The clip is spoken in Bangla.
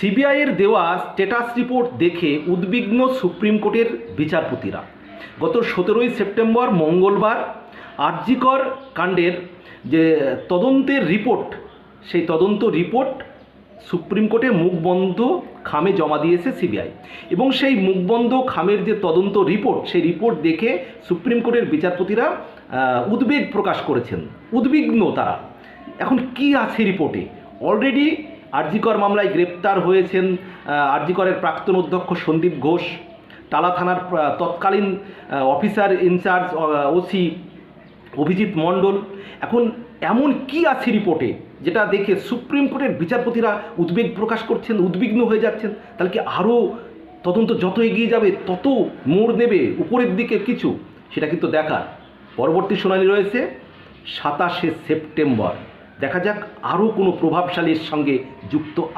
সিবিআইয়ের দেওয়া স্ট্যাটাস রিপোর্ট দেখে উদ্বিগ্ন সুপ্রিম কোর্টের বিচারপতিরা। গত 17ই সেপ্টেম্বর মঙ্গলবার আর.জি. কর কাণ্ডের যে তদন্তের রিপোর্ট, সেই তদন্ত রিপোর্ট সুপ্রিম কোর্টে মুখবন্ধ খামে জমা দিয়েছে সিবিআই। এবং সেই মুখবন্ধ খামের যে তদন্ত রিপোর্ট, সেই রিপোর্ট দেখে সুপ্রিম কোর্টের বিচারপতিরা উদ্বেগ প্রকাশ করেছেন, উদ্বিগ্ন তারা। এখন কি আছে রিপোর্টে? অলরেডি আর.জি. কর মামলায় গ্রেপ্তার হয়েছেন আর.জি. করের প্রাক্তন অধ্যক্ষ সন্দীপ ঘোষ, টালা থানার তৎকালীন অফিসার ইনচার্জ ওসি অভিজিৎ মণ্ডল। এখন এমন কি আছে রিপোর্টে যেটা দেখে সুপ্রিম কোর্টের বিচারপতিরা উদ্বেগ প্রকাশ করছেন, উদ্বিগ্ন হয়ে যাচ্ছেন? তাহলে কি আরও তদন্ত যত এগিয়ে যাবে তত মোড় নেবে উপরের দিকে কিছু? সেটা কিন্তু দেখার। পরবর্তী শুনানি রয়েছে 27শে সেপ্টেম্বর। দেখা যাক আরও কোনো প্রভাবশালীর সঙ্গে যুক্ত